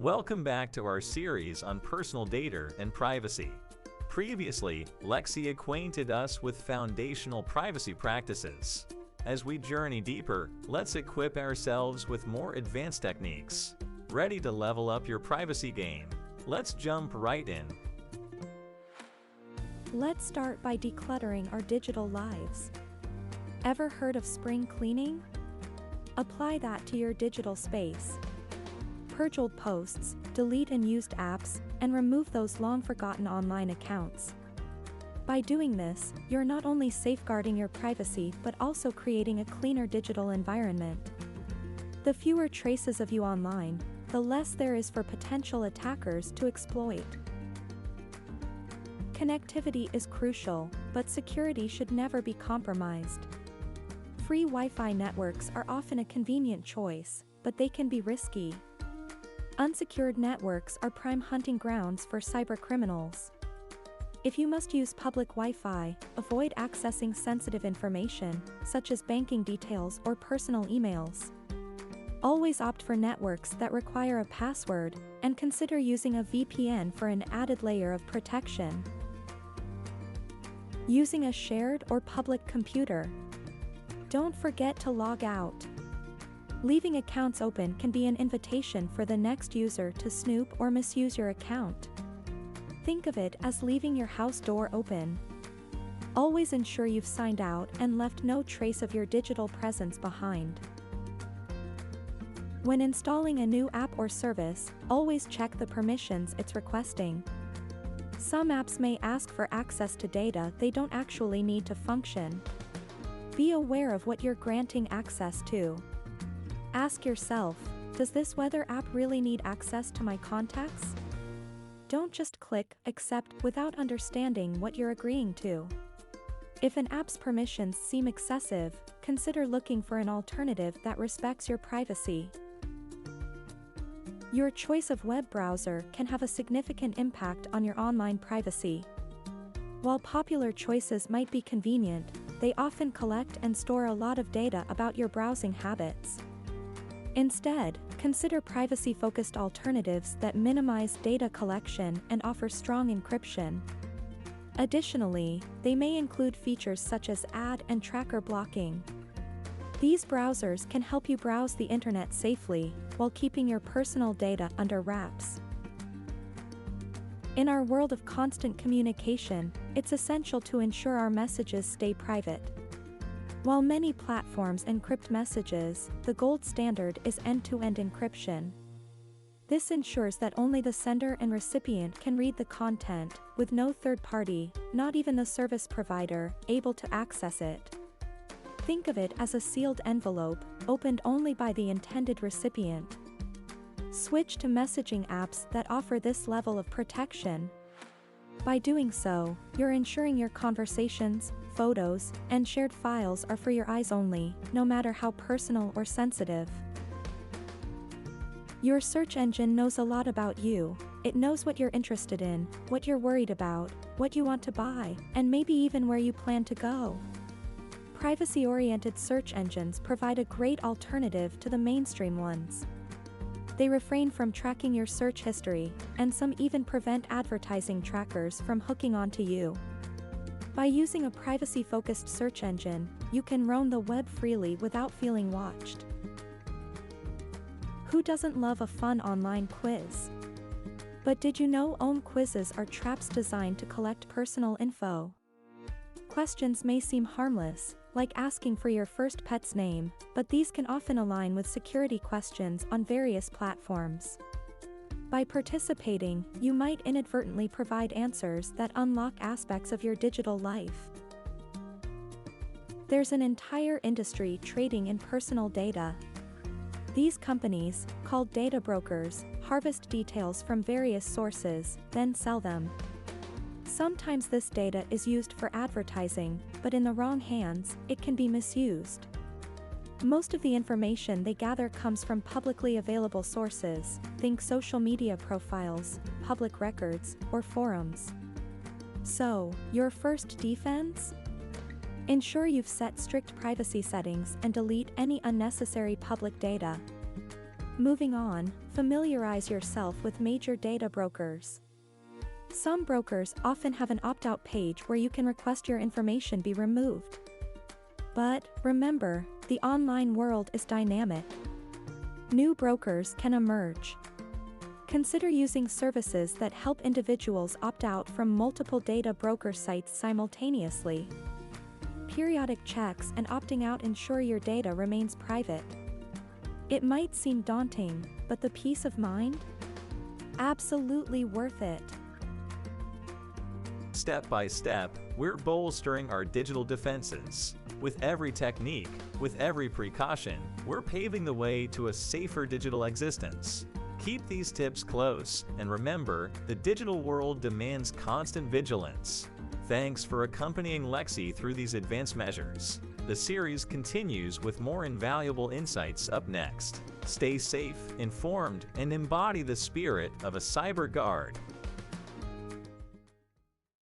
Welcome back to our series on personal data and privacy. Previously, Lexi acquainted us with foundational privacy practices. As we journey deeper, let's equip ourselves with more advanced techniques. Ready to level up your privacy game? Let's jump right in. Let's start by decluttering our digital lives. Ever heard of spring cleaning? Apply that to your digital space. Purge old posts, delete unused apps, and remove those long-forgotten online accounts. By doing this, you're not only safeguarding your privacy but also creating a cleaner digital environment. The fewer traces of you online, the less there is for potential attackers to exploit. Connectivity is crucial, but security should never be compromised. Free Wi-Fi networks are often a convenient choice, but they can be risky. Unsecured networks are prime hunting grounds for cybercriminals. If you must use public Wi-Fi, avoid accessing sensitive information, such as banking details or personal emails. Always opt for networks that require a password, and consider using a VPN for an added layer of protection. Using a shared or public computer. Don't forget to log out. Leaving accounts open can be an invitation for the next user to snoop or misuse your account. Think of it as leaving your house door open. Always ensure you've signed out and left no trace of your digital presence behind. When installing a new app or service, always check the permissions it's requesting. Some apps may ask for access to data they don't actually need to function. Be aware of what you're granting access to. Ask yourself, does this weather app really need access to my contacts? Don't just click accept without understanding what you're agreeing to. If an app's permissions seem excessive, consider looking for an alternative that respects your privacy. Your choice of web browser can have a significant impact on your online privacy. While popular choices might be convenient, they often collect and store a lot of data about your browsing habits. Instead, consider privacy-focused alternatives that minimize data collection and offer strong encryption. Additionally, they may include features such as ad and tracker blocking. These browsers can help you browse the internet safely, while keeping your personal data under wraps. In our world of constant communication, it's essential to ensure our messages stay private. While many platforms encrypt messages, the gold standard is end-to-end encryption. This ensures that only the sender and recipient can read the content, with no third party, not even the service provider, able to access it. Think of it as a sealed envelope, opened only by the intended recipient. Switch to messaging apps that offer this level of protection. By doing so, you're ensuring your conversations, photos, and shared files are for your eyes only, no matter how personal or sensitive. Your search engine knows a lot about you. It knows what you're interested in, what you're worried about, what you want to buy, and maybe even where you plan to go. Privacy-oriented search engines provide a great alternative to the mainstream ones. They refrain from tracking your search history, and some even prevent advertising trackers from hooking onto you. By using a privacy-focused search engine, you can roam the web freely without feeling watched. Who doesn't love a fun online quiz? But did you know own quizzes are traps designed to collect personal info? Questions may seem harmless, like asking for your first pet's name, but these can often align with security questions on various platforms. By participating, you might inadvertently provide answers that unlock aspects of your digital life. There's an entire industry trading in personal data. These companies, called data brokers, harvest details from various sources, then sell them. Sometimes this data is used for advertising, but in the wrong hands, it can be misused. Most of the information they gather comes from publicly available sources, think social media profiles, public records, or forums. So, your first defense? Ensure you've set strict privacy settings and delete any unnecessary public data. Moving on, familiarize yourself with major data brokers. Some brokers often have an opt-out page where you can request your information be removed. But remember, the online world is dynamic. New brokers can emerge. Consider using services that help individuals opt out from multiple data broker sites simultaneously. Periodic checks and opting out ensure your data remains private. It might seem daunting, but the peace of mind? Absolutely worth it. Step by step, we're bolstering our digital defenses. With every technique, with every precaution, we're paving the way to a safer digital existence. Keep these tips close, and remember, the digital world demands constant vigilance. Thanks for accompanying Lexi through these advanced measures. The series continues with more invaluable insights up next. Stay safe, informed, and embody the spirit of a cyber guard.